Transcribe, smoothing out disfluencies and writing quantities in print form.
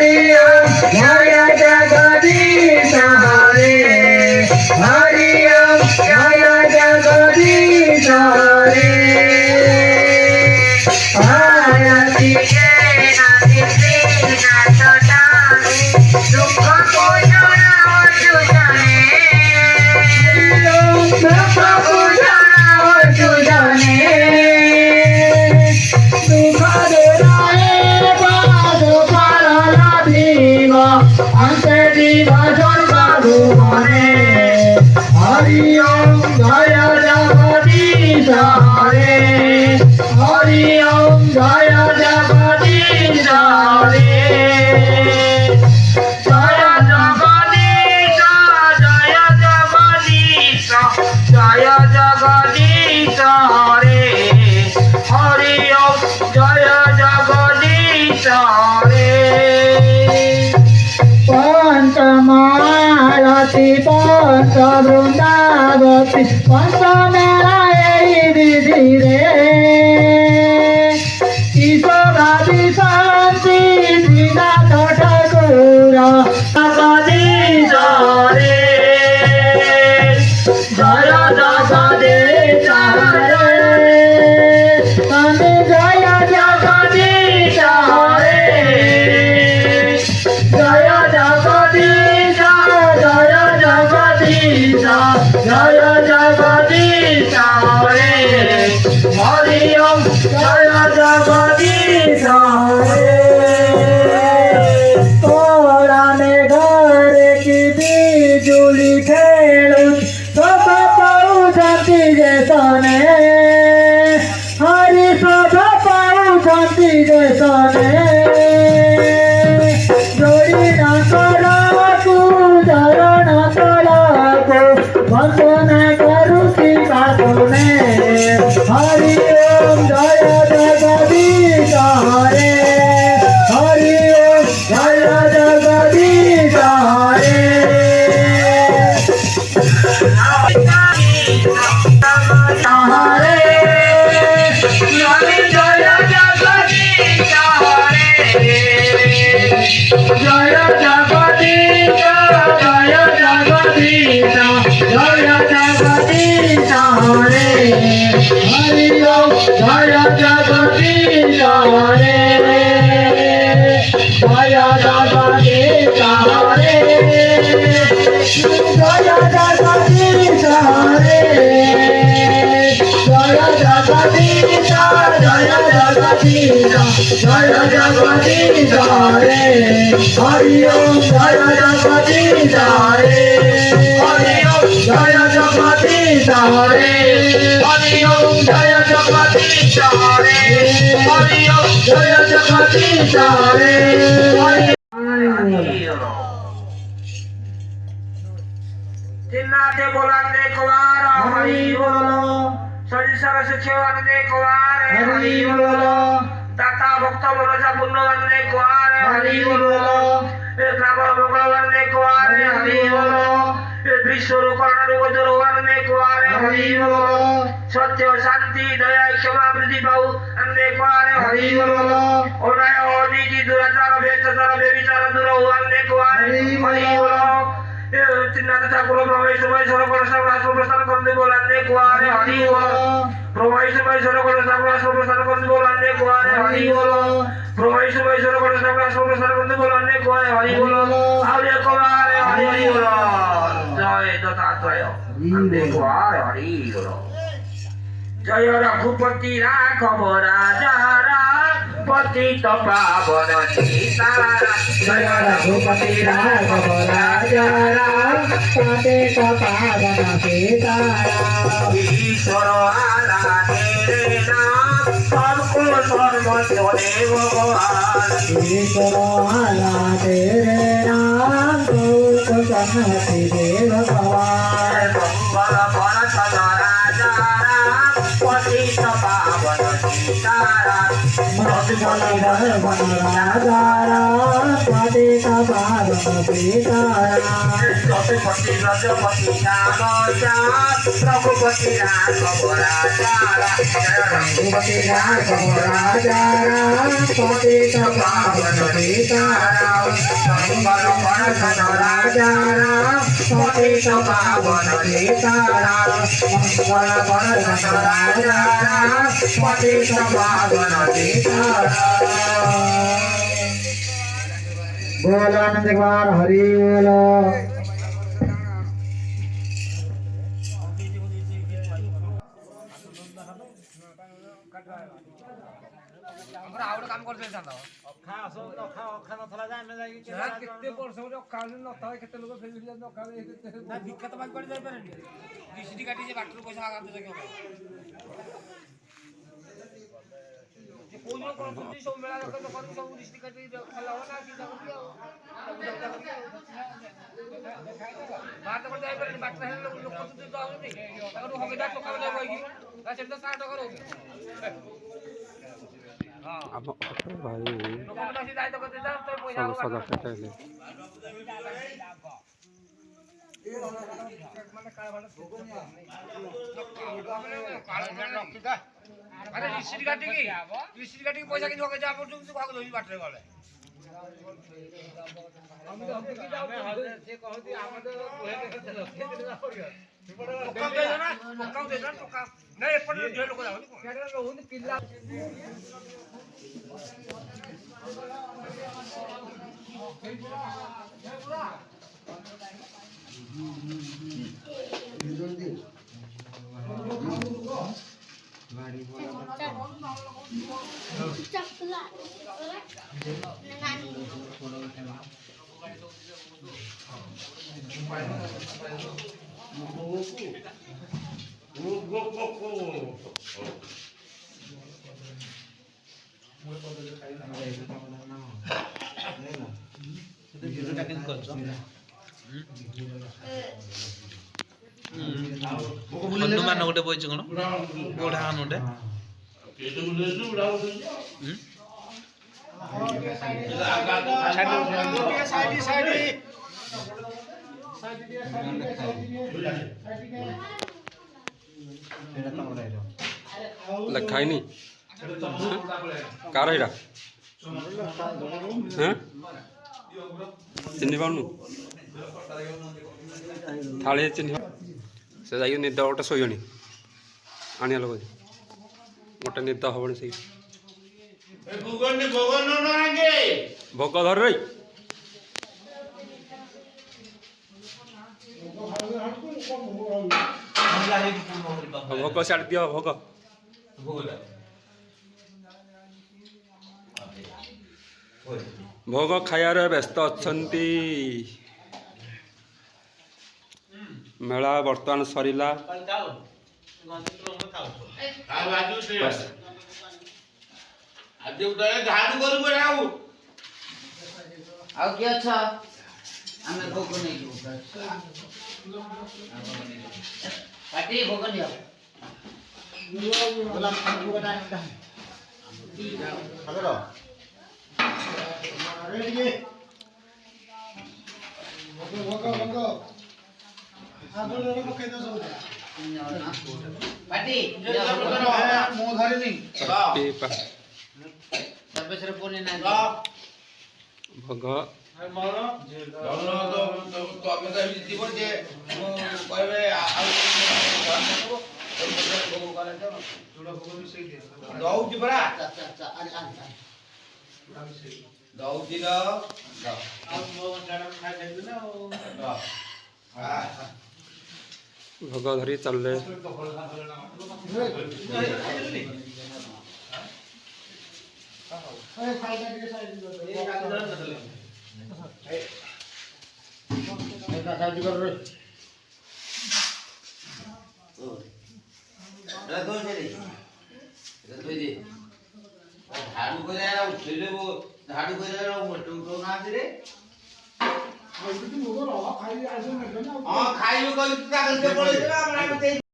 हरि ओम जय जगदीश हरे हरि ओम जय जगदीश हरे आरती के नाती ना छोटाने दुख को जाना जुदाने हरि ओम दुख को जाना जुदाने दुख देराए बाद पाला दीवा अंत दीवा जन्मा घुमाने हरि ओम जय जगदीश हरे हरि ओम जय जगदीश हरे जय जगदीश जय जगदीश जय जगदीश हरे हरि ओम जय जगदीश हरे पंचमारती पंच वृंदावती पंचमेलाए विधि रे ईश्वरादि शांति श्रीनाथ ठाकुर जगदीश हरे जय जगदीश हरे स्वामी जय जगदीश हरे जय जगदीश जय जगदीश जय जगदीश हरे हरि ओम जय जगदीश हरे तोराने घर की बिजुली खेलूं सब पाऊछंती जेसने हरि सब पाऊछंती जेसने जोड़ी न कराकू चरण कलाको वंदन करुषि काकुने हरि ओम जय जगदीश हरे हरि ओम जय जगदीश हरे हरे स्वामी जय जगदीश हरे जय जगदीश जय जगदीश जय जगदीश हरे हरि ओम जय जगदीश हरे जय जगदीश हरे जय जगदीश हरे जय जगदीश जय जगदीश जय जगदीश हरे हरि ओम जय जगदीश हरे हरि ओम जय जगदीश हरे हरि ओम जय जगदीश हरे हरि ओम जय जगदीश हरे चिन्नाते बोलाने कुमार हरि बोलो संसार सुखवाने कुमार हरि बोलो दाता भक्त मनसा पुण्यवाने कुमार हरि बोलो ग्राम भगवाने कुमार हरि बोलो विश्व करुणा भगवाने कुमार हरि बोलो सत्य शांति दया क्षमा वृद्धि पाऊ अन्य कुमार हरि बोलो अन्याय अनीति दुराचार भ्रष्टाचार व्यभिचार दूर अन्य कुमार हरि बोलो चिन्नाथ ठाकुर प्रभुष्मय सरकर राष्ट्र प्रस्थान करते बोलाने कुआरे हरि बोलो प्रभुष्मय सरकर राष्ट्र प्रस्थान करते बोलाने कुआरे हरि बोलो प्रभुष्मय सरकर राष्ट्र प्रस्थान करते बोलाने कुआरे हरि बोलो आउरे कुआरे हरि बोलो जय दत्तात्रेय अन्य कुआरे हरि बोलो जय रघुपति राघव राजा पतित पावन सीताराम जय रघुपति राघव राजा पतित पावन सीताराम ईश्वर आला तेरे नाम सबको सर्वस्व दे भगवान ईश्वर आला तेरे नाम सबको सर्वस्व दे भगवान मंगल भरत राजा पतित पावन सीताराम रघुपति रजपति श्याम रघुपति राघव राजा रघुपति राघव राजा पतित पावन सीताराम मंगल वर्धन राजा पतित पावन सीताराम मंगल वर्धन राजा पतित पावन सीताराम। बोल आनंद कुमार हरि बोलो। आउट काम करते था ଅଖା ଆସ ଅଖା ଅଖା ନଥିଲା ଯେ ଆମେ ଯାଇକି କେତେ ବର୍ଷ ଗୋଟେ ଅଖା ନଥାଏ କେତେ ଲୋକ ଫେରି ଫେରି ଯାନ୍ତି ଅଖା ନା ଭିକ୍ଷା ତ ମାଗି ପଡି ଯାଇପାରେନି ଡିସିଟି କାଟି ଯେ ବାଟରୁ ପଇସା ଆଗାନ୍ତି ସେ କୋଉ ଦିନ କରୁଛନ୍ତି ସବୁ ମେଳା ଲୋକ କରନ୍ତି ସବୁ ଡିସିଟି କାଟି ଖେଲା ହବ ନା ଚିନ୍ତା କରନ୍ତି ଆଉ ବାଟ କରି ଯାଇପାରେନି ବାଟ ହେଲେ ଲୋକ ତ ଆଉଛନ୍ତି ତାକୁ ହଗିଦା ଟକା ଦେବ କହିକି ନା ସେଟା ସାର ଟକା ରହୁଛି ଆମ ଅଟୋ ଭାଇ ଲୋକମାନେ ଆସି ଦାୟିତ୍ୱ କରିତେ ଯାଅ ତ ପଇସା ସବୁ ସଦା ଫେଟାଇଲେ ଆରେ ରିସିଟ୍ କାଟିକି ପଇସା କିନ୍ତୁ ହକେ ଯାହା ପଡୁଛି କାହାକୁ ଧରି ବାଟରେ ଗଲେ ଏପଟେ ଝିଅ ଲୋକ ଯାଉନି ପିଲା ହନୁମାନ ଗୋଟେ ବଇଛି କଣ ବୁଢା ହନୁଟେ ଲେଖା ହେଇନି କାର ଏଇଟା ଚିହ୍ନି ପାରୁନୁ ଥାଳି ଚିହ୍ନି ସେ ଯାଇକି ନିଦ ଗୋଟେ ଶୋଇବଣି ଆଣିବା ଲୋକ ଗୋଟେ ନିଦ ହବଣି ସେଇ ଭୋଗ ଧର ରହି ଭୋଗ ଛାଡ଼ି ଦିଅ ଭୋଗ ଭୋଗ ଖାଇବାରେ ବ୍ୟସ୍ତ ଅଛନ୍ତି ମେଳା ବର୍ତ୍ତମାନ ସରିଲା ଆଉ କିଏ ଅଛ ଆମେ ଭୋଗ ନେଇଯିବୁ ପାଟି ଭୋଗ ନିଅ ପାଟି ମୁଁ ଧରିନି ପୁଣି ଭୋଗ ଦଉଛି ପରା ଦଉଛି ଭୋଗ ଧରି ଚାଲିଲେ ଝାଡୁ କରିବା ଉଠେଇଲେ ଝାଡୁ କରିବା ଉଠଉନାହାନ୍ତି ରେ ହଁ ଖାଇବୁ କହିକି